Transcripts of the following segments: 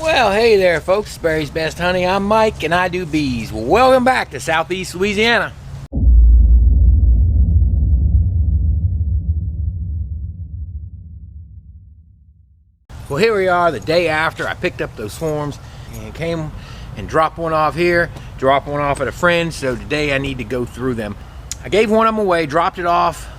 Well, hey there folks, Barry's Best Honey. I'm Mike and I do bees. Welcome back to Southeast Louisiana. Well, here we are the day after I picked up those swarms and came and dropped one off here, dropped one off at a friend, so today I need to go through them. I gave one of them away, dropped it off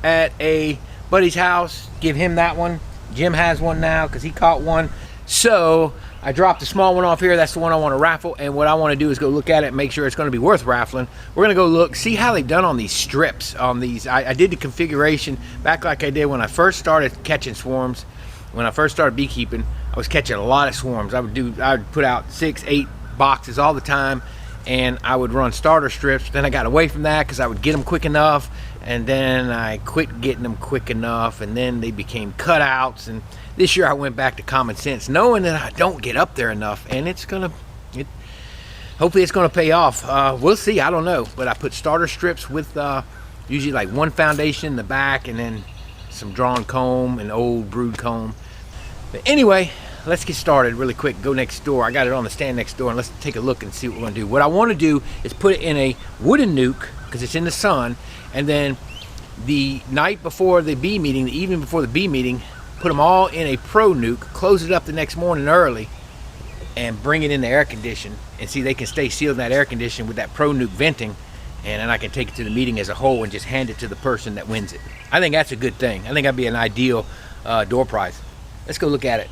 at a buddy's house, give him that one. Jim has one now because he caught one. So I dropped the small one off here. That's the one I want to raffle, and what I want to do is go look at it and make sure it's going to be worth raffling. We're going to go look, see how they've done on these strips. On these, I did the configuration back like I did when I first started catching swarms. When I first started beekeeping, I was catching a lot of swarms. I would put out 6, 8 boxes all the time, and I would run starter strips. Then I got away from that because I would get them quick enough, and then I quit getting them quick enough, and then they became cutouts. And this year I went back to common sense, knowing that I don't get up there enough, and hopefully it's gonna pay off. We'll see, I don't know. But I put starter strips with usually like one foundation in the back, and then some drawn comb and old brood comb. But anyway, let's get started really quick. Go next door. I got it on the stand next door, and let's take a look and see what we're gonna do. What I want to do is put it in a wooden nuke because it's in the sun, and then the night before the bee meeting, the evening before the bee meeting, put them all in a pro nuke, close it up the next morning early, and bring it in the air condition, and see they can stay sealed in that air condition with that pro nuke venting, and then I can take it to the meeting as a whole and just hand it to the person that wins it. I think that's a good thing. I think that'd be an ideal door prize. Let's go look at it.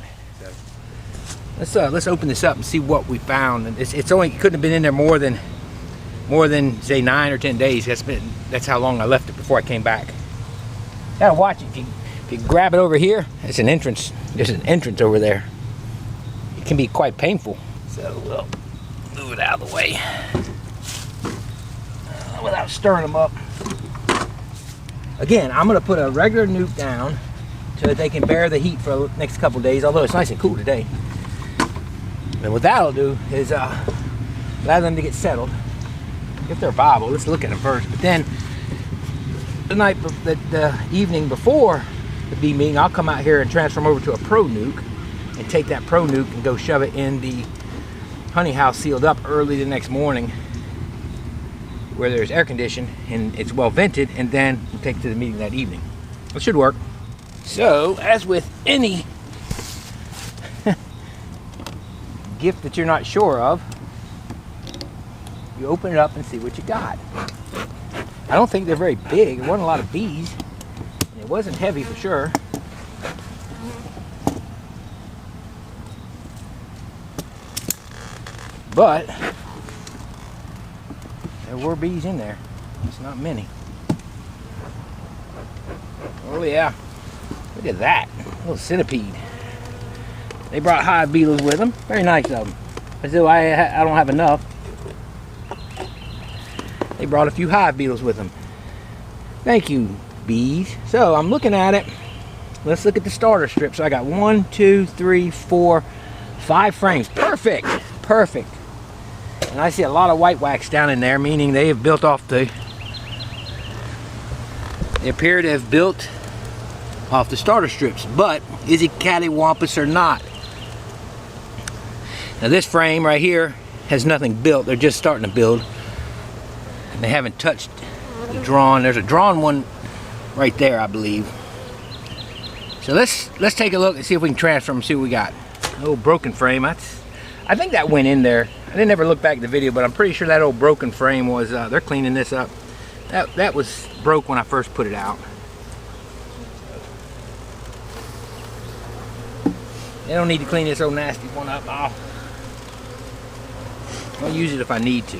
Let's open this up and see what we found. And it couldn't have been in there more than say 9 or 10 days. That's how long I left it before I came back. Now watch it. If you grab it over here, it's an entrance. There's an entrance over there. It can be quite painful. So we'll move it out of the way without stirring them up. Again, I'm going to put a regular nuke down so that they can bear the heat for the next couple days, although it's nice and cool today. And what that'll do is allow them to get settled. If they're viable, let's look at them first. But then the evening before the bee meeting, I'll come out here and transfer them over to a pro nuke and take that pro nuke and go shove it in the honey house sealed up early the next morning where there's air conditioning and it's well vented, and then we'll take it to the meeting that evening. It should work. So, as with any gift that you're not sure of, you open it up and see what you got. I don't think they're very big. There wasn't a lot of bees. It wasn't heavy for sure. But there were bees in there. It's not many. Oh yeah. Look at that. A little centipede. They brought hive beetles with them. Very nice of them. As though I don't have enough. They brought a few hive beetles with them. Thank you, bees. So I'm looking at it. Let's look at the starter strip. So I got 1, 2, 3, 4, 5 frames. Perfect. Perfect. And I see a lot of white wax down in there, meaning they have built off they appear to have built off the starter strips. But is it cattywampus or not? Now this frame right here has nothing built. They're just starting to build. And they haven't touched the drawn. There's a drawn one right there, I believe. So let's take a look and see if we can transfer them and see what we got. An old broken frame. I think that went in there. I didn't ever look back at the video, but I'm pretty sure that old broken frame was, they're cleaning this up. That was broke when I first put it out. They don't need to clean this old nasty one up. I'll use it if I need to.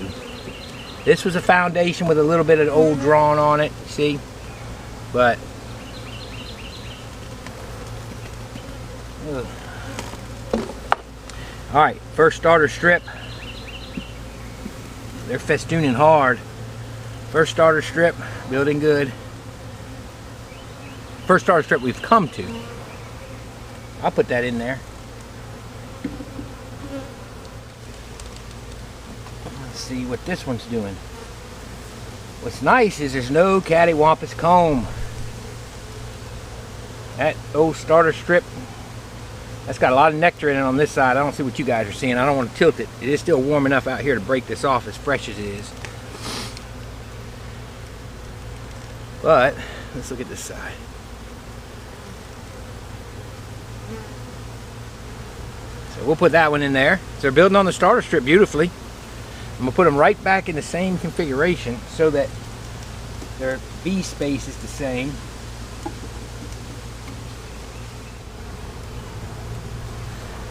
This was a foundation with a little bit of old drawn on it, see? But all right, first starter strip. They're festooning hard. First starter strip, building good. First starter strip we've come to. I'll put that in there. Let's see what this one's doing. What's nice is there's no cattywampus comb. That old starter strip That's got a lot of nectar in it on this side. I don't see what you guys are seeing. I don't want to tilt it. It is still warm enough out here to break this off as fresh as it is. But let's look at this side. So we'll put that one in there. So they're building on the starter strip beautifully. I'm gonna put them right back in the same configuration so that their bee space is the same.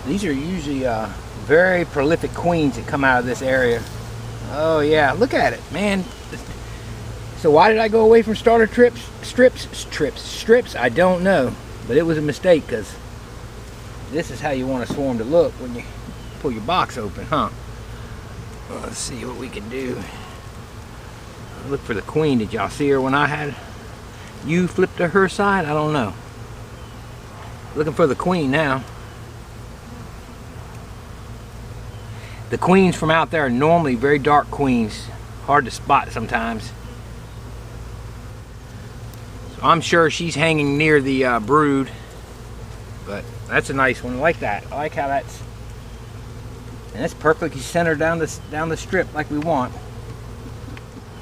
These are usually very prolific queens that come out of this area. Oh yeah, look at it, man. So why did I go away from starter strips? I don't know, but it was a mistake, because this is how you want a swarm to look when you pull your box open, huh? Well, let's see what we can do. Look for the queen. Did y'all see her when I had you flip to her side? I don't know. Looking for the queen now. The queens from out there are normally very dark queens, hard to spot sometimes. So I'm sure she's hanging near the brood, but that's a nice one. I like that. I like how that's, and it's perfectly centered down the strip like we want.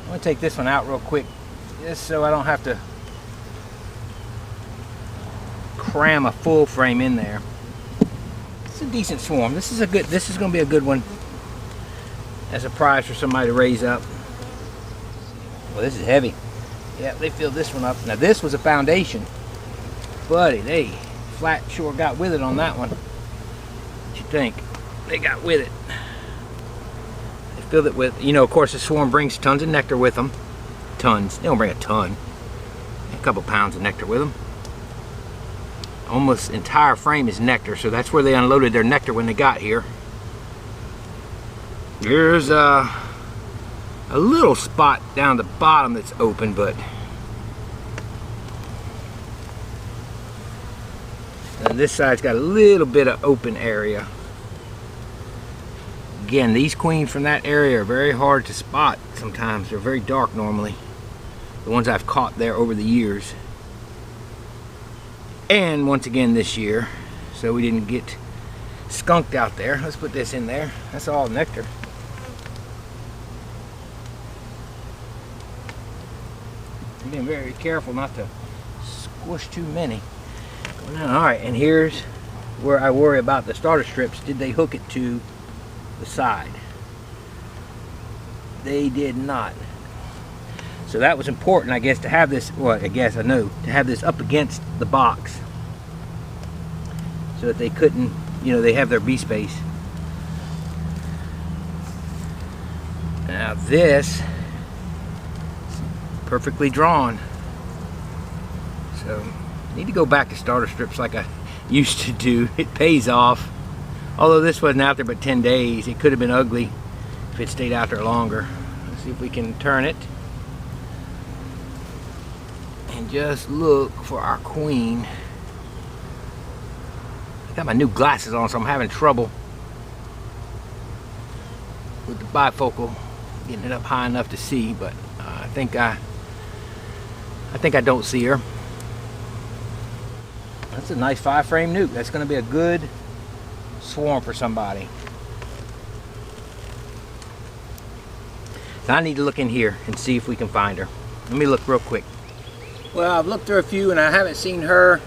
I'm gonna take this one out real quick, just so I don't have to cram a full frame in there. It's a decent swarm. This is gonna be a good one as a prize for somebody to raise up. Well, this is heavy. Yeah, they filled this one up. Now this was a foundation, buddy. They flat sure got with it on that one. What you think? They got with it. They filled it with, you know, of course the swarm brings tons of nectar with them. Tons. They don't bring a ton. A couple pounds of nectar with them. Almost entire frame is nectar, so that's where they unloaded their nectar when they got here. There's a little spot down the bottom that's open, but and this side's got a little bit of open area. Again, these queens from that area are very hard to spot sometimes. They're very dark normally. The ones I've caught there over the years. And once again this year, so we didn't get skunked out there. Let's put this in there. That's all nectar. I'm being very careful not to squish too many. Alright, and here's where I worry about the starter strips. Did they hook it to the side? They did not. So that was important, I guess, to have this, well, I guess I know, to have this up against the box so that they couldn't, you know, they have their bee space. Now this is perfectly drawn. So I need to go back to starter strips like I used to do. It pays off. Although this wasn't out there but 10 days, it could have been ugly if it stayed out there longer. Let's see if we can turn it. And just look for our queen. I got my new glasses on, so I'm having trouble with the bifocal, getting it up high enough to see, but I think I don't see her. That's a nice 5-frame nuke. That's going to be a good swarm for somebody. So I need to look in here and see if we can find her. Let me look real quick. Well, I've looked through a few and I haven't seen her.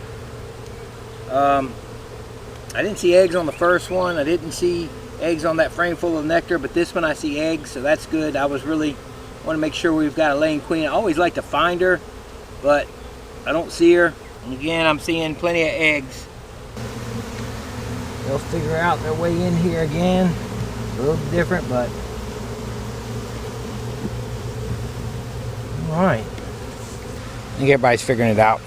I didn't see eggs on the first one. I didn't see eggs on that frame full of nectar, but this one I see eggs, so that's good. I want to make sure we've got a laying queen. I always like to find her, but I don't see her. And again, I'm seeing plenty of eggs. They'll figure out their way in here again. It's a little different, but all right. I think everybody's figuring it out.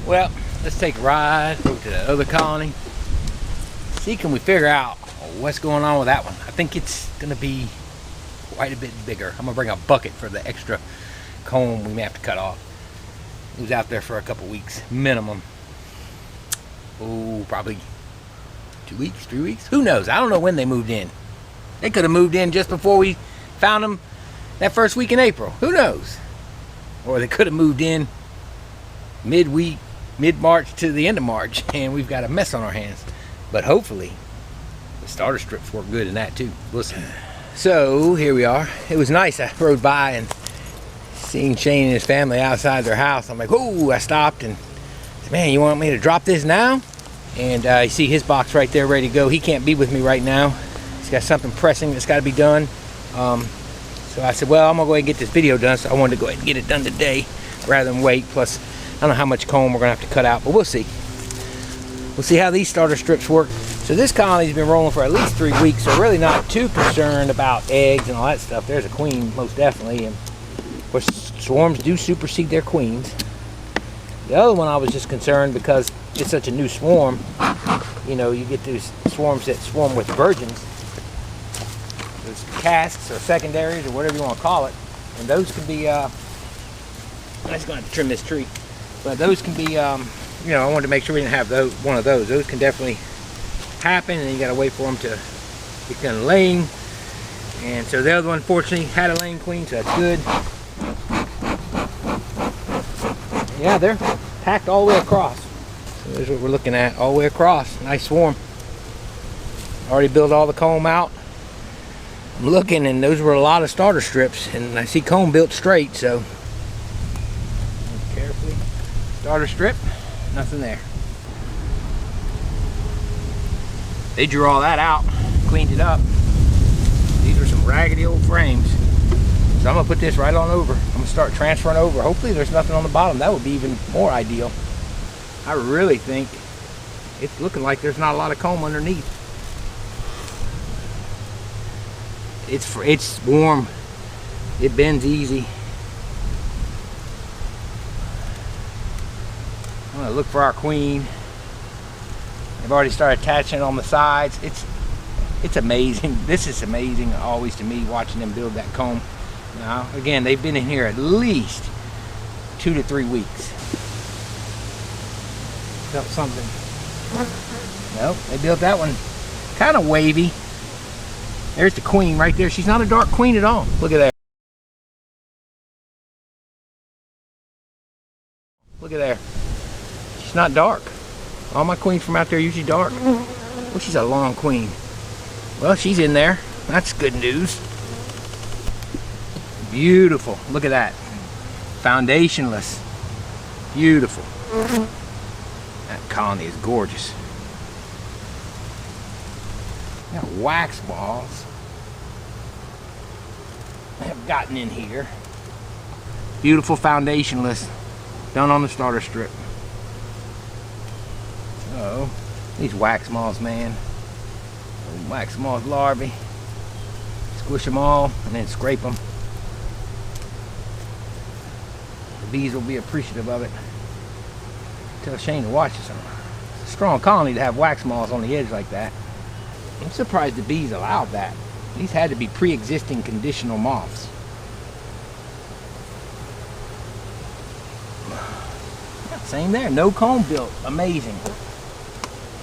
Well, let's take a ride over to the other colony. See, can we figure out what's going on with that one? I think it's gonna be quite a bit bigger. I'm gonna bring a bucket for the extra comb we may have to cut off. It was out there for a couple weeks minimum. Oh, probably 2 weeks, 3 weeks. Who knows? I don't know when they moved in. They could have moved in just before we found them that first week in April. Who knows? Or they could have moved in midweek mid-March to the end of March, and we've got a mess on our hands. But hopefully, the starter strips work good in that too. We'll see. So here we are. It was nice. I rode by and seeing Shane and his family outside their house. I'm like, whoa! I stopped and said, man, you want me to drop this now? And you see his box right there ready to go. He can't be with me right now. He's got something pressing that's got to be done. So I said, well, I'm gonna go ahead and get this video done. So I wanted to go ahead and get it done today rather than wait. Plus, I don't know how much comb we're gonna have to cut out, but we'll see. We'll see how these starter strips work. So this colony's been rolling for at least 3 weeks, so really not too concerned about eggs and all that stuff. There's a queen, most definitely. And of course, swarms do supersede their queens. The other one I was just concerned because it's such a new swarm. You know, you get these swarms that swarm with virgins. Those casks or secondaries or whatever you want to call it. And those can be, I'm just going to have to trim this tree. But those can be, you know, I wanted to make sure we didn't have one of those. Those can definitely happen, and then you got to wait for them to get done laying. And so the other one, fortunately, had a laying queen, so that's good. Yeah, they're packed all the way across. So there's what we're looking at, all the way across. Nice swarm. Already built all the comb out. I'm looking, and those were a lot of starter strips, and I see comb built straight, so carefully. Starter strip, nothing there. They drew all that out, cleaned it up. These are some raggedy old frames. So I'm gonna put this right on over. I'm gonna start transferring over. Hopefully there's nothing on the bottom. That would be even more ideal. I really think it's looking like there's not a lot of comb underneath. It's warm. It bends easy. I'm gonna look for our queen. They've already started attaching it on the sides. It's amazing. This is amazing always to me, watching them build that comb. Now, again, they've been in here at least 2 to 3 weeks. Felt something. Nope, they built that one kind of wavy. There's the queen right there. She's not a dark queen at all. Look at that. Look at there. She's not dark. All my queens from out there are usually dark. Well, she's a long queen. Well, she's in there. That's good news. Beautiful. Look at that. Foundationless. Beautiful. That colony is gorgeous. Got wax balls have gotten in here. Beautiful foundationless. Done on the starter strip. So, these wax moths, man. Those wax moth larvae. Squish them all and then scrape them. The bees will be appreciative of it. Tell Shane to watch this. It's a strong colony to have wax moths on the edge like that. I'm surprised the bees allowed that. These had to be pre-existing conditional moths. Same there, no comb built. Amazing.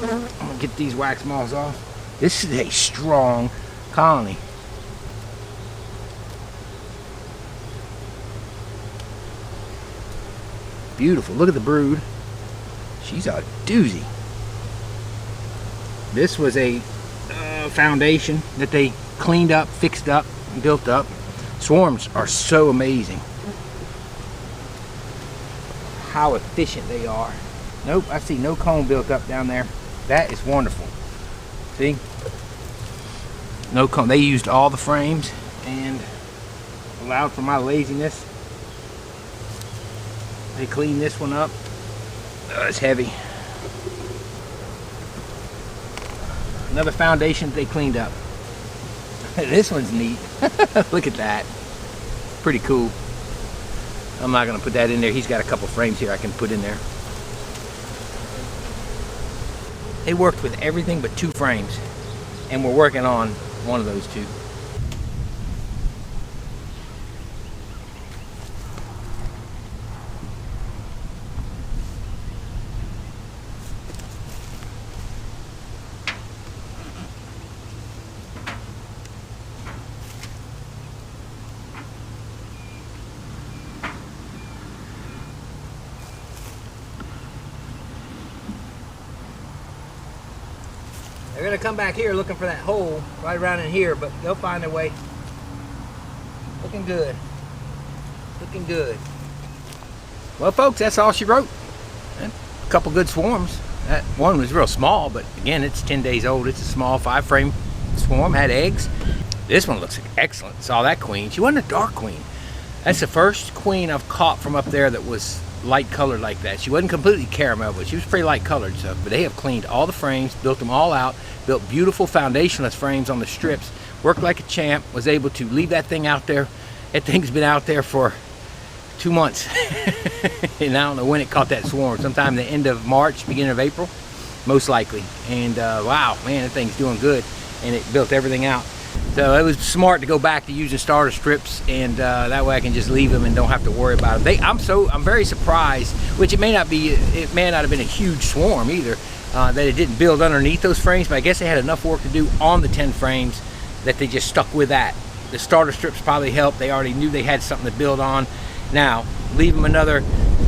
I'm gonna get these wax moths off. This is a strong colony. Beautiful. Look at the brood. She's a doozy. This was a foundation that they cleaned up, fixed up, and built up. Swarms are so amazing. How efficient they are. Nope, I see no comb built up down there. That is wonderful. See? No comb. They used all the frames and allowed for my laziness. They cleaned this one up. Oh, it's heavy. Another foundation they cleaned up. This one's neat. Look at that. Pretty cool. I'm not gonna put that in there. He's got a couple frames here I can put in there. They worked with everything but 2 frames, and we're working on one of those 2. They're gonna come back here looking for that hole right around in here, but they'll find their way. Looking good. Looking good. Well, folks, that's all she wrote. A couple good swarms. That one was real small, but again, it's 10 days old. It's a small 5-frame swarm, had eggs. This one looks excellent. Saw that queen. She wasn't a dark queen. That's the first queen I've caught from up there that was light colored like that. She wasn't completely caramel, but she was pretty light colored. So, but they have cleaned all the frames, built them all out, built beautiful foundationless frames on the strips, worked like a champ, was able to leave that thing out there. That thing's been out there for 2 months. And I don't know when it caught that swarm. Sometime the end of March, beginning of April, most likely. And wow, man, that thing's doing good. And it built everything out. So it was smart to go back to using starter strips, and that way I can just leave them and don't have to worry about them. I'm very surprised, which it may not have been a huge swarm either, that it didn't build underneath those frames, but I guess they had enough work to do on the 10 frames that they just stuck with that. The starter strips probably helped. They already knew they had something to build on. Now, leave them another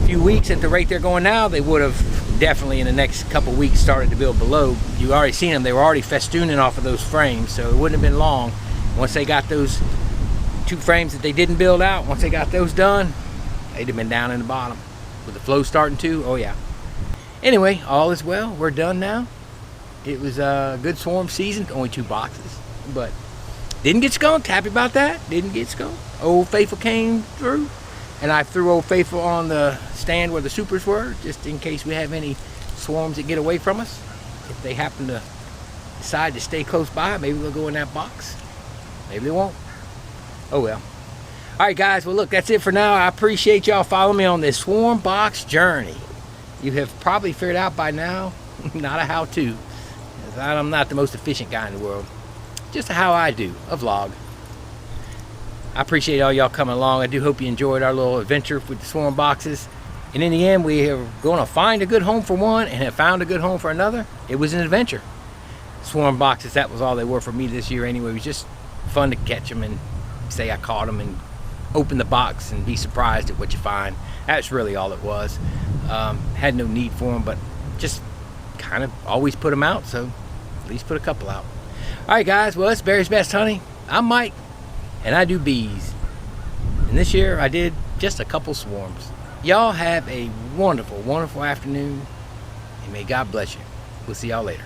few weeks at the rate they're going now, they would have definitely in the next couple weeks started to build below. You already seen them. They were already festooning off of those frames, so it wouldn't have been long. Once they got those 2 frames that they didn't build out, once they got those done, they'd have been down in the bottom. With the flow starting to, oh yeah. Anyway, all is well. We're done now. It was a good swarm season, only 2 boxes, but didn't get skunked. Happy about that. Didn't get skunked. Old Faithful came through, and I threw Old Faithful on the stand where the supers were, just in case we have any swarms that get away from us. If they happen to decide to stay close by, maybe they'll go in that box. Maybe they won't. Oh well. All right, guys. Well, look, that's it for now. I appreciate y'all following me on this swarm box journey. You have probably figured out by now, not a how-to. I'm not the most efficient guy in the world. Just a how I do, a vlog. I appreciate all y'all coming along. I do hope you enjoyed our little adventure with the swarm boxes. And in the end, we are going to find a good home for one and have found a good home for another. It was an adventure. Swarm boxes, that was all they were for me this year anyway. It was just fun to catch them and say I caught them and open the box and be surprised at what you find. That's really all it was. Had no need for them, but just kind of always put them out, so at least put a couple out. All right, guys. Well, it's Barry's Best Honey. I'm Mike, and I do bees. And this year, I did just a couple swarms. Y'all have a wonderful, wonderful afternoon, and may God bless you. We'll see y'all later.